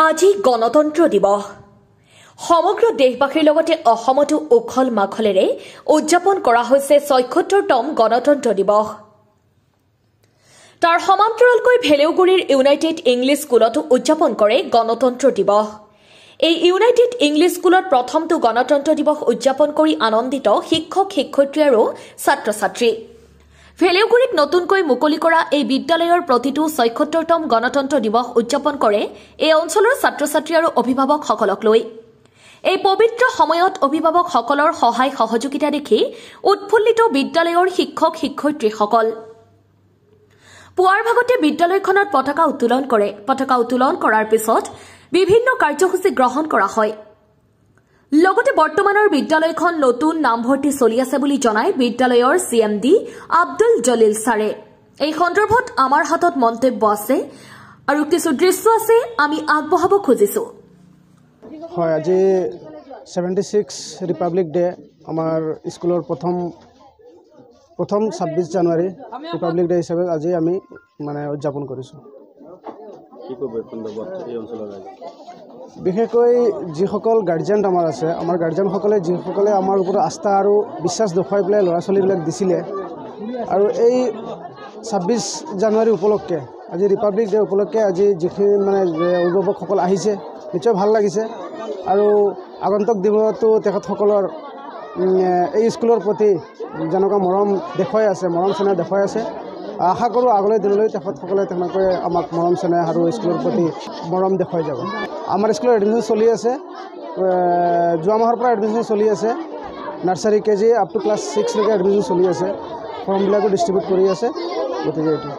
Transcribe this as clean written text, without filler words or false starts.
আজি গণতন্ত্ৰ দিৱস সমগ্ৰ দেশবাসীৰ লগতে অসমতো উখল মাখলেৰে উদযাপন কৰা হৈছে ৭৬তম গণতন্ত্ৰ দিৱস। তাৰ সমান্তৰালকৈ ভেলেউগুৰিৰ ইউনাইটেড ইংলিছ স্কুলতো উদযাপন কৰে গণতন্ত্ৰ দিৱস। এই ইউনাইটেড ইংলিছ স্কুলত প্ৰথমটো গণতন্ত্ৰ দিৱস উদযাপন কৰি আনন্দিত শিক্ষক শিক্ষয়িত্ৰী আৰু ছাত্ৰ ছাত্ৰী। ভেলেউগুৰিত নতুনকৈ মুকলি কৰা এই বিদ্যালয়ৰ প্ৰতিটো ৭৬তম গণতন্ত্ৰ দিৱস উদযাপন কৰে এই অঞ্চলৰ ছাত্ৰ ছাত্ৰী আৰু অভিভাৱকসকলক লৈ। এই পবিত্ৰ সময়ত অভিভাৱকসকলৰ সহায় সহযোগিতা দেখি উৎফুল্লিত বিদ্যালয়ৰ শিক্ষক শিক্ষয়িত্ৰীসকল। পুৱাৰ ভাগতে বিদ্যালয়খনত পতাকা উত্তোলন কৰে। পতাকা উত্তোলন কৰাৰ পিছত বিভিন্ন কাৰ্যসূচী গ্ৰহণ কৰা হয়। লগতে বৰ্তমানৰ বিদ্যালয়খন নতুন নামভৰ্তি চলি আছে বুলি জনায় বিদ্যালয়ৰ CMD আব্দুল জলিল ছাৰে। এই সন্দৰ্ভত আমাৰ হাতত মন্তব্য আছে আৰু কিছু দৃশ্য আছে, আমি আগবঢ়াব খুজিছো। হয়, আজি 76 ৰিপাব্লিক ডে আমাৰ স্কুলৰ প্ৰথম 26 জানুৱাৰী ৰিপাব্লিক ডে হিচাপে আজি আমি উদযাপন কৰিছোঁ। বিশেষকৈ যিসকল গাৰ্জেন আমাৰ আছে, আমাৰ গাৰ্জেনসকলে যিসকলে আমাৰ ওপৰত আস্থা আৰু বিশ্বাস দেখুৱাই পেলাই ল'ৰা ছোৱালীবিলাক দিছিলে, আৰু এই 26 জানুৱাৰী উপলক্ষে আজি ৰিপাব্লিক ডে উপলক্ষে আজি যিখিনি অভিভাৱকসকল আহিছে, নিশ্চয় ভাল লাগিছে। আৰু আগন্তুক দিনতো তেখেতসকলৰ এই স্কুলৰ প্ৰতি যেনেকুৱা মৰম দেখুৱাই আছে, মৰম চেনেহ দেখুৱাই আছে। আশা কৰোঁ আগলৈ দিনলৈ তেখেতসকলে তেনেকৈ আমাক মৰম চেনেহ আৰু স্কুলৰ প্ৰতি মৰম দেখুৱাই যাব। আমাৰ স্কুলৰ এডমিশ্যন চলি আছে, যোৱা মাহৰ পৰা এডমিশ্যন চলি আছে। Nursery KG up to class 6লৈকে এডমিশ্যন চলি আছে। ফৰ্মবিলাকো ডিষ্ট্ৰিবিউট কৰি আছে। গতিকে এইটো